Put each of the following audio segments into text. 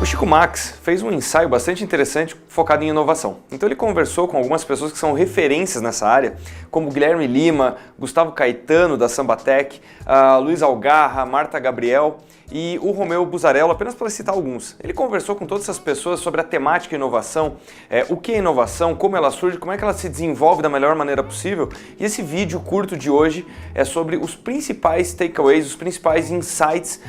O Chico Marx fez um ensaio bastante interessante focado em inovação. Então ele conversou com algumas pessoas que são referências nessa área, como Guilherme Lima, Gustavo Caetano da Sambatec, Luiz Algarra, Marta Gabriel e o Romeu Buzarello, apenas para citar alguns. Ele conversou com todas essas pessoas sobre a temática inovação, o que é inovação, como ela surge, como é que ela se desenvolve da melhor maneira possível. E esse vídeo curto de hoje é sobre os principais takeaways, os principais insights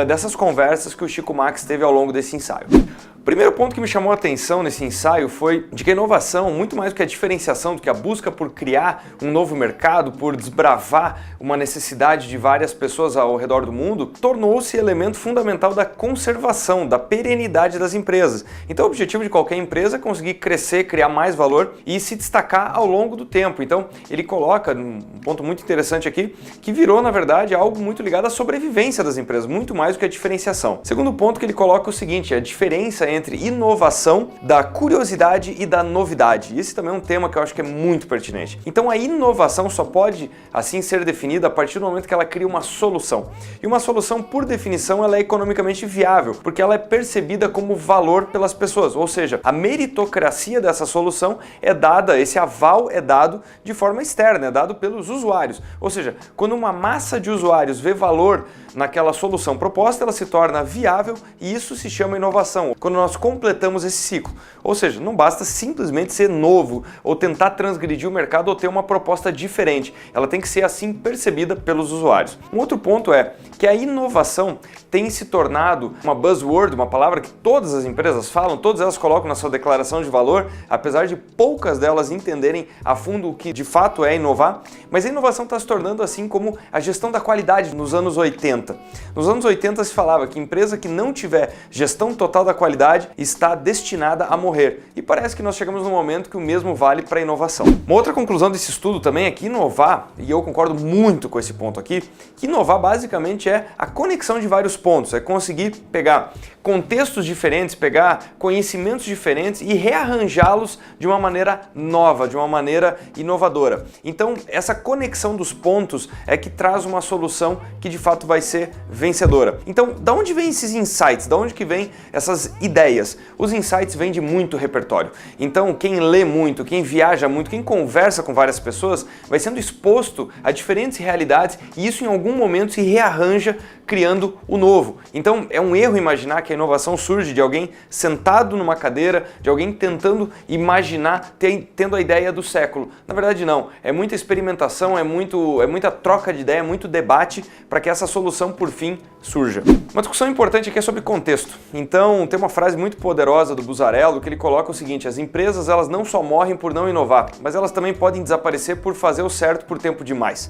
dessas conversas que o Chico Marx teve ao longo desse ensaio. O primeiro ponto que me chamou a atenção nesse ensaio foi de que a inovação, muito mais do que a diferenciação, do que a busca por criar um novo mercado, por desbravar uma necessidade de várias pessoas ao redor do mundo, tornou-se elemento fundamental da conservação, da perenidade das empresas. Então o objetivo de qualquer empresa é conseguir crescer, criar mais valor e se destacar ao longo do tempo. Então ele coloca um ponto muito interessante aqui, que virou na verdade algo muito ligado à sobrevivência das empresas, muito mais do que a diferenciação. Segundo ponto que ele coloca é o seguinte, a diferença entre inovação, da curiosidade e da novidade. Esse também é um tema que eu acho que é muito pertinente. Então a inovação só pode assim ser definida a partir do momento que ela cria uma solução. E uma solução, por definição, ela é economicamente viável, porque ela é percebida como valor pelas pessoas. Ou seja, a meritocracia dessa solução é dada, esse aval é dado de forma externa, é dado pelos usuários. Ou seja, quando uma massa de usuários vê valor naquela solução proposta, ela se torna viável e isso se chama inovação. Quando nós completamos esse ciclo. Ou seja, não basta simplesmente ser novo ou tentar transgredir o mercado ou ter uma proposta diferente. Ela tem que ser assim percebida pelos usuários. Um outro ponto é que a inovação tem se tornado uma buzzword, uma palavra que todas as empresas falam, todas elas colocam na sua declaração de valor, apesar de poucas delas entenderem a fundo o que de fato é inovar, mas a inovação está se tornando assim como a gestão da qualidade nos anos 80. Nos anos 80 se falava que empresa que não tiver gestão total da qualidade está destinada a morrer. E parece que nós chegamos num momento que o mesmo vale para a inovação. Uma outra conclusão desse estudo também é que inovar, e eu concordo muito com esse ponto aqui, que inovar basicamente é a conexão de vários pontos, é conseguir pegar contextos diferentes, pegar conhecimentos diferentes e rearranjá-los de uma maneira nova, de uma maneira inovadora. Então, essa conexão dos pontos é que traz uma solução que de fato vai ser vencedora. Então, da onde vem esses insights? Da onde que vem essas ideias? Os insights vêm de muito repertório. Então, quem lê muito, quem viaja muito, quem conversa com várias pessoas, vai sendo exposto a diferentes realidades e isso em algum momento se rearranja criando o novo. Então, é um erro imaginar que a inovação surge de alguém sentado numa cadeira, de alguém tentando imaginar, tendo a ideia do século. Na verdade, não. É muita experimentação, é muita troca de ideia, é muito debate para que essa solução, por fim, surja. Uma discussão importante aqui é sobre contexto. Então, tem uma frase muito poderosa do Buzarello que ele coloca o seguinte: as empresas elas não só morrem por não inovar, mas elas também podem desaparecer por fazer o certo por tempo demais.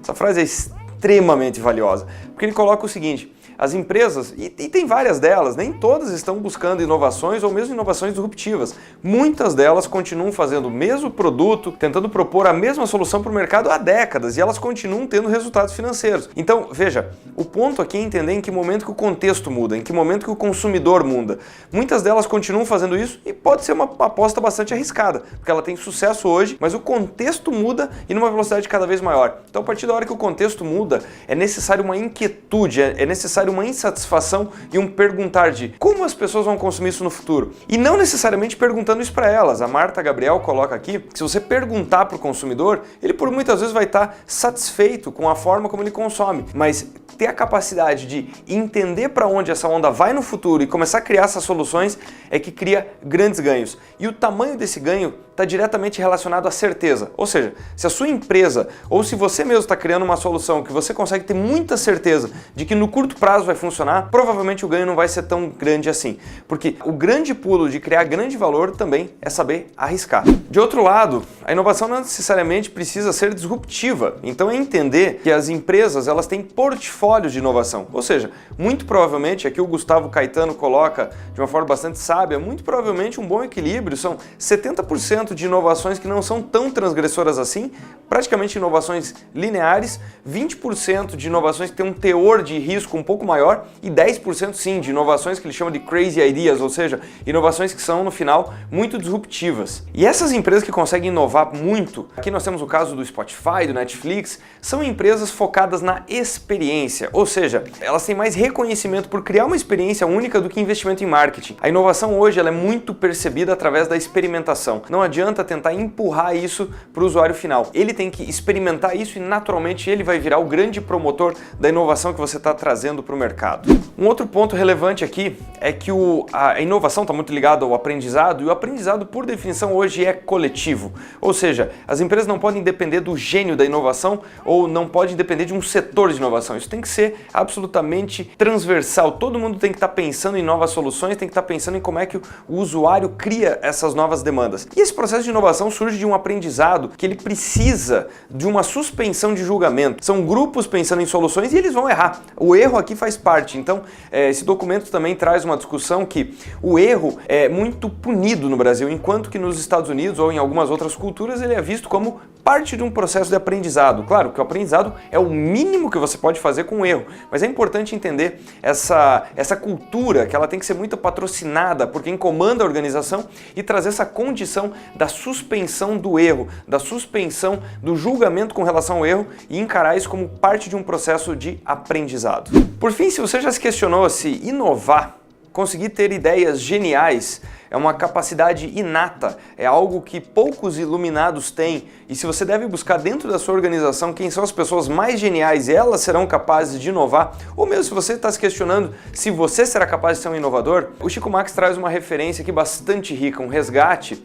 Essa frase é extremamente valiosa, porque ele coloca o seguinte: as empresas, e tem várias delas, nem todas estão buscando inovações ou mesmo inovações disruptivas. Muitas delas continuam fazendo o mesmo produto, tentando propor a mesma solução para o mercado há décadas e elas continuam tendo resultados financeiros. Então, veja, o ponto aqui é entender em que momento que o contexto muda, em que momento que o consumidor muda. Muitas delas continuam fazendo isso e pode ser uma aposta bastante arriscada, porque ela tem sucesso hoje, mas o contexto muda e numa velocidade cada vez maior. Então, a partir da hora que o contexto muda, é necessário uma inquietude, é necessário uma insatisfação e um perguntar de como as pessoas vão consumir isso no futuro. E não necessariamente perguntando isso para elas. A Marta Gabriel coloca aqui que se você perguntar para o consumidor, ele por muitas vezes vai estar satisfeito com a forma como ele consome, mas ter a capacidade de entender para onde essa onda vai no futuro e começar a criar essas soluções é que cria grandes ganhos. E o tamanho desse ganho está diretamente relacionado à certeza. Ou seja, se a sua empresa ou se você mesmo está criando uma solução que você consegue ter muita certeza de que no curto prazo vai funcionar, provavelmente o ganho não vai ser tão grande assim. Porque o grande pulo de criar grande valor também é saber arriscar. De outro lado, a inovação não necessariamente precisa ser disruptiva. Então é entender que as empresas elas têm portfólios de inovação. Ou seja, muito provavelmente, aqui o Gustavo Caetano coloca de uma forma bastante sábia, sábia, muito provavelmente um bom equilíbrio. São 70% de inovações que não são tão transgressoras assim, praticamente inovações lineares, 20% de inovações que têm um teor de risco um pouco maior e 10% sim de inovações que ele chama de crazy ideas, ou seja, inovações que são no final muito disruptivas. E essas empresas que conseguem inovar muito, aqui nós temos o caso do Spotify, do Netflix, são empresas focadas na experiência, ou seja, elas têm mais reconhecimento por criar uma experiência única do que investimento em marketing. A inovação hoje ela é muito percebida através da experimentação. Não adianta tentar empurrar isso para o usuário final. Ele tem que experimentar isso e naturalmente ele vai virar o grande promotor da inovação que você está trazendo para o mercado. Um outro ponto relevante aqui é que a inovação está muito ligada ao aprendizado e o aprendizado por definição hoje é coletivo. Ou seja, as empresas não podem depender do gênio da inovação ou não podem depender de um setor de inovação. Isso tem que ser absolutamente transversal. Todo mundo tem que estar pensando em novas soluções, tem que estar pensando em como é que o usuário cria essas novas demandas. E esse processo de inovação surge de um aprendizado que ele precisa de uma suspensão de julgamento. São grupos pensando em soluções e eles vão errar. O erro aqui faz parte. Então, esse documento também traz uma discussão que o erro é muito punido no Brasil, enquanto que nos Estados Unidos ou em algumas outras culturas ele é visto como parte de um processo de aprendizado. Claro que o aprendizado é o mínimo que você pode fazer com o erro, mas é importante entender essa cultura que ela tem que ser muito patrocinada por quem comanda a organização e trazer essa condição da suspensão do erro, da suspensão do julgamento com relação ao erro e encarar isso como parte de um processo de aprendizado. Por fim, se você já se questionou se inovar, conseguir ter ideias geniais, é uma capacidade inata, é algo que poucos iluminados têm e se você deve buscar dentro da sua organização quem são as pessoas mais geniais e elas serão capazes de inovar, ou mesmo se você está se questionando se você será capaz de ser um inovador, o Chico Marx traz uma referência aqui bastante rica, um resgate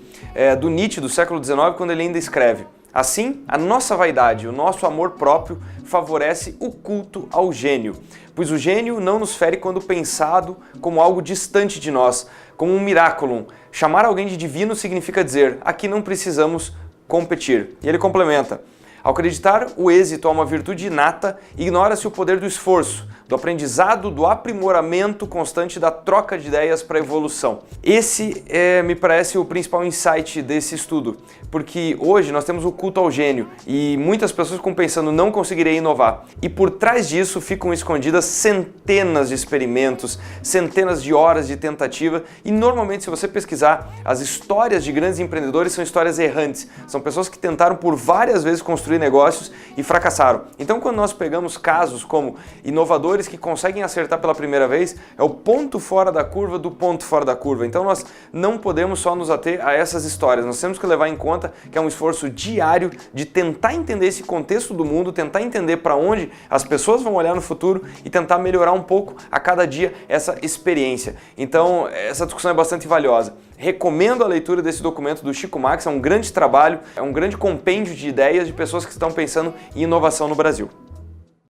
do Nietzsche do século XIX, quando ele ainda escreve: assim, a nossa vaidade, o nosso amor próprio favorece o culto ao gênio, pois o gênio não nos fere quando pensado como algo distante de nós, como um miraculum. Chamar alguém de divino significa dizer, aqui não precisamos competir. E ele complementa: ao acreditar o êxito a uma virtude inata, ignora-se o poder do esforço, do aprendizado, do aprimoramento constante da troca de ideias para a evolução. Esse me parece o principal insight desse estudo, porque hoje nós temos o culto ao gênio e muitas pessoas ficam pensando não conseguirei inovar. E por trás disso ficam escondidas centenas de experimentos, centenas de horas de tentativa e normalmente se você pesquisar, as histórias de grandes empreendedores são histórias errantes, são pessoas que tentaram por várias vezes construir negócios e fracassaram. Então quando nós pegamos casos como inovadores que conseguem acertar pela primeira vez, é o ponto fora da curva do ponto fora da curva. Então nós não podemos só nos ater a essas histórias, nós temos que levar em conta que é um esforço diário de tentar entender esse contexto do mundo, tentar entender para onde as pessoas vão olhar no futuro e tentar melhorar um pouco a cada dia essa experiência. Então essa discussão é bastante valiosa. Recomendo a leitura desse documento do Chico Marx, é um grande trabalho, é um grande compêndio de ideias de pessoas que estão pensando em inovação no Brasil.